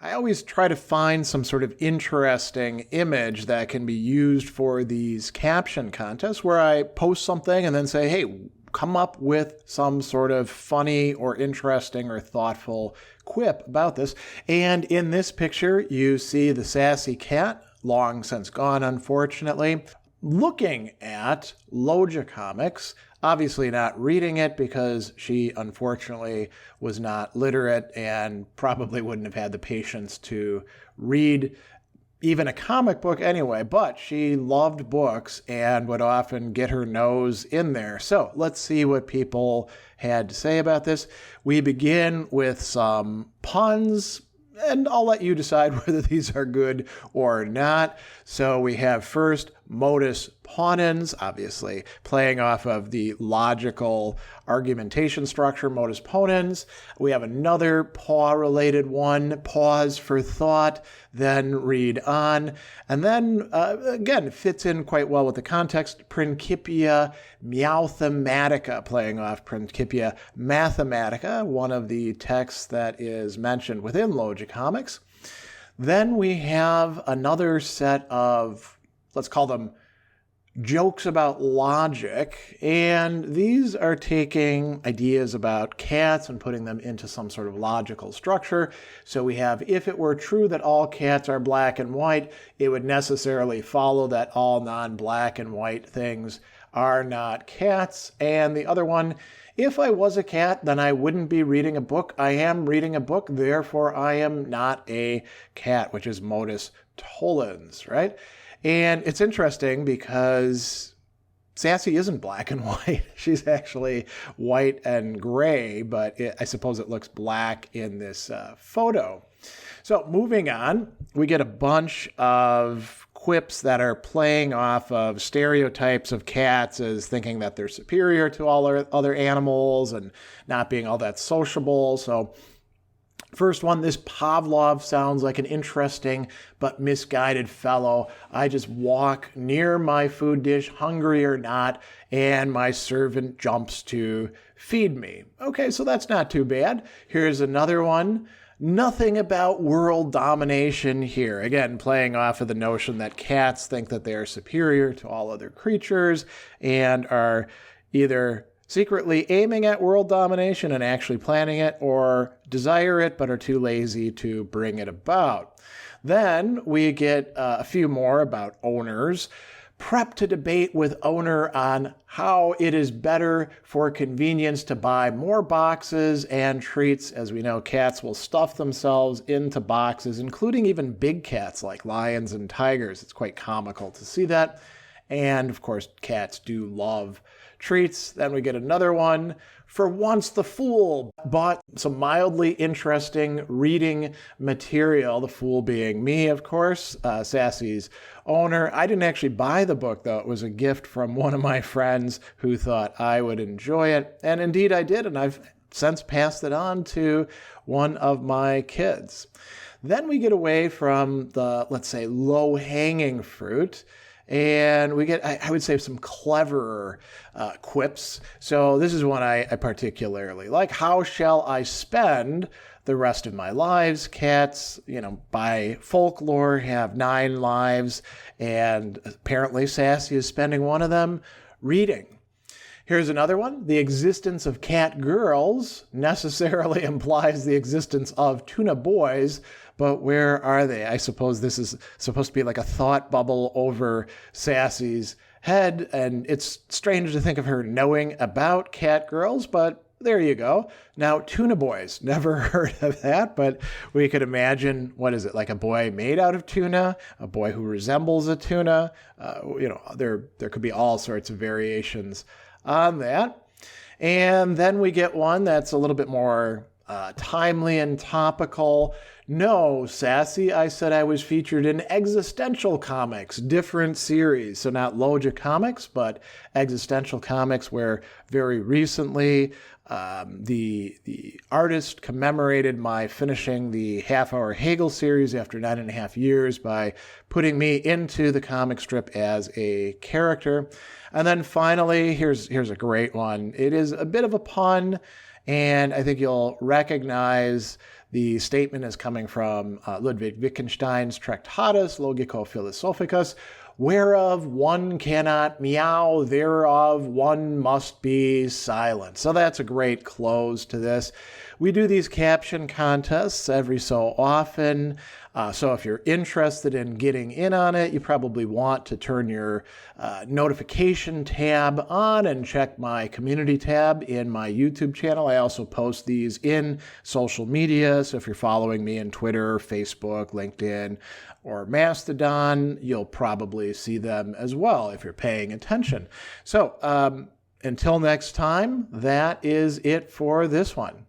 I always try to find some sort of interesting image that can be used for these caption contests where I post something and then say, hey, come up with some sort of funny or interesting or thoughtful quip about this. And in this picture, you see the Sassy cat, long since gone, unfortunately, looking at Logicomix, obviously not reading it because she unfortunately was not literate and probably wouldn't have had the patience to read even a comic book anyway, but she loved books and would often get her nose in there. So let's see what people had to say about this. We begin with some puns, and I'll let you decide whether these are good or not. So we have first modus ponens, obviously playing off of the logical argumentation structure, modus ponens. We have another paw-related one, pause for thought, then read on. And then, again, fits in quite well with the context, Principia Mathematica, playing off Principia Mathematica, one of the texts that is mentioned within Logicomix. Then we have another set of, let's call them jokes about logic, and these are taking ideas about cats and putting them into some sort of logical structure. So we have, if it were true that all cats are black and white, it would necessarily follow that all non-black and white things are not cats. And the other one, if I was a cat, then I wouldn't be reading a book. I am reading a book, therefore I am not a cat, which is modus tollens, right? And it's interesting because Sassy isn't black and white. She's actually white and gray, but I suppose it looks black in this photo. So moving on, we get a bunch of quips that are playing off of stereotypes of cats as thinking that they're superior to all other animals and not being all that sociable. So first one, this Pavlov sounds like an interesting but misguided fellow. I just walk near my food dish, hungry or not, and my servant jumps to feed me. Okay, so that's not too bad. Here's another one. Nothing about world domination here. Again, playing off of the notion that cats think that they are superior to all other creatures and are either secretly aiming at world domination and actually planning it, or desire it but are too lazy to bring it about. Then we get a few more about owners. Prep to debate with owner on how it is better for convenience to buy more boxes and treats. As we know, cats will stuff themselves into boxes, including even big cats like lions and tigers. It's quite comical to see that. And of course, cats do love treats. Then we get another one. For once, the fool bought some mildly interesting reading material, the fool being me, of course, Sassy's owner. I didn't actually buy the book, though. It was a gift from one of my friends who thought I would enjoy it. And indeed I did, and I've since passed it on to one of my kids. Then we get away from the, let's say, low-hanging fruit, and we get, I would say, some cleverer quips. So this is one I particularly like. How shall I spend the rest of my lives? Cats, by folklore, have 9 lives, and apparently Sassy is spending one of them reading. Here's another one. The existence of cat girls necessarily implies the existence of Tuna boys, but where are they? I suppose this is supposed to be like a thought bubble over Sassy's head, and it's strange to think of her knowing about cat girls, but there you go. Now, Tuna boys, never heard of that, but we could imagine, what is it, like a boy made out of tuna, a boy who resembles a tuna? There could be all sorts of variations on that. And then we get one that's a little bit more timely and topical. No, Sassy, I said I was featured in Existential Comics, different series. So not Logicomix, but Existential Comics, where very recently the artist commemorated my finishing the half-hour Hegel series after 9.5 years by putting me into the comic strip as a character. And then finally, here's a great one. It is a bit of a pun, And I think you'll recognize the statement is coming from Ludwig Wittgenstein's Tradus Logico Philosophicus, whereof one cannot meow, thereof one must be silent. So that's a great close to this. We do these caption contests every so often. So if you're interested in getting in on it, you probably want to turn your notification tab on and check my community tab in my YouTube channel. I also post these in social media. So if you're following me on Twitter, Facebook, LinkedIn, or Mastodon, you'll probably see them as well if you're paying attention. So until next time, that is it for this one.